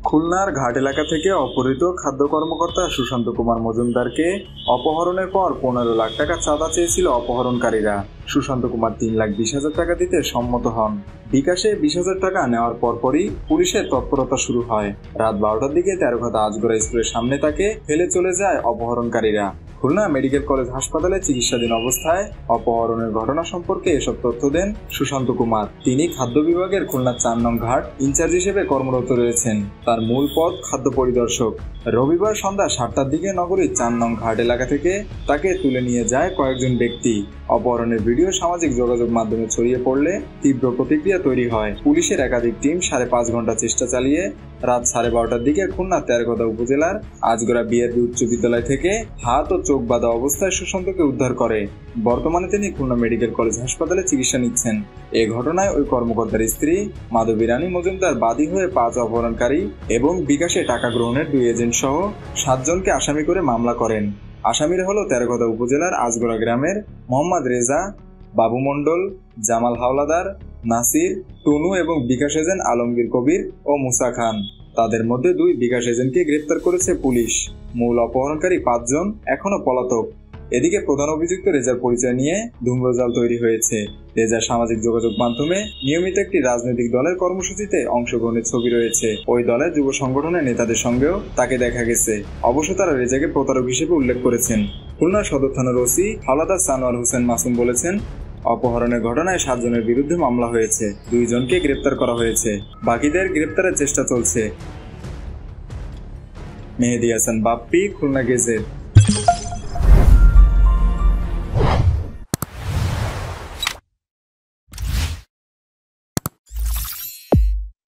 খুলনার ঘাট এলাকা থেকে অপহৃত খাদ্য কর্মকর্তা সুশান্ত কুমার মজুমদারকে অপহরণের পর 15 লাখ টাকা চাঁদা চেয়েছিল অপহরণকারীরা। সুশান্ত কুমার 3,20,000 টাকা দিতে সম্মত হন। বিকাশে 20,000 টাকা নেওয়ার পরপরই পুলিশের তৎপরতা শুরু হয়। রাত 12টার দিকে তেরঘাটা আজগড়া স্কুলের সামনে তাকে ফেলে চলে যায় অপহরণকারীরা। খুলনা মেডিকেল কলেজ হাসপাতালে চিকিৎসাধীন অবস্থায় অপহরণের ঘটনা সম্পর্কে এসব তথ্য দেন সুশান্ত কুমার। তিনি খাদ্য বিভাগের খুলনা 4 নং ঘাট ইনচার্জ হিসেবে কর্মরত রয়েছেন। তার মূল পদ খাদ্য পরিদর্শক। রবিবার সন্ধ্যা 7টার দিকে নগরীর 4 নং ঘাট এলাকা থেকে তাকে তুলে নিয়ে যায় কয়েকজন ব্যক্তি। অপহরণের ভিডিও সামাজিক যোগাযোগ মাধ্যমে ছড়িয়ে পড়লে তীব্র প্রতিক্রিয়া তৈরি হয়। পুলিশের একাধিক টিম 5.5 ঘন্টা চেষ্টা চালিয়ে রাত 12:30টার দিকে খুলনা তেরঘাটা উপজেলার আজগড়া বিআরবি উচ্চ বিদ্যালয় থেকে হাত ও চোখ বাঁধা অবস্থায় সুশান্তকে উদ্ধার করে। বর্তমানে তিনি খুলনা মেডিকেল কলেজ হাসপাতালে চিকিৎসা নিচ্ছেন। এ ঘটনায় ওই কর্মকর্তার স্ত্রী মাধবী রানী মজুমদার বাদী হয়ে 5 অপহরণকারী এবং বিকাশে টাকা গ্রহণের 2 এজেন্ট সহ 7 জনকে আসামি করে মামলা করেন। আসামিরা হলো তেরঘাটা উপজেলার আজগড়া গ্রামের মোহাম্মদ রেজা, বাবু মণ্ডল, জামাল হাওলাদার, নাসির, টুনু এবং বিকাশ এজেন্ট আলমগীর কবির ও মুসা খান। তাদের মধ্যে 2 বিকাশ এজেন্টকে গ্রেপ্তার করেছে পুলিশ। মূল অপহরণকারী 5 জন এখনো পলাতক। এদিকে প্রধান অভিযুক্ত রেজার পরিচয় নিয়ে ধূম্রজাল তৈরি হয়েছে। রেজার সামাজিক যোগাযোগ মাধ্যমে নিয়মিত একটি রাজনৈতিক দলের কর্মসূচিতে অংশগ্রহণের ছবি রয়েছে। ওই দলের যুব সংগঠনের নেতাদের সঙ্গেও তাকে দেখা গেছে। অবশ্য তারা রেজাকে প্রতারক হিসেবে উল্লেখ করেছেন। খুলনা সদর থানার ওসি হাওলাদার সানোয়ার হোসেন মাসুম বলেছেন, অপহরণের ঘটনায় 7 জনের বিরুদ্ধে মামলা হয়েছে। 2 জনকে গ্রেপ্তার করা হয়েছে। বাকিদের গ্রেপ্তারের চেষ্টা চলছে। মেহেদী হাসান বাপ্পি, খুলনা গেজেট।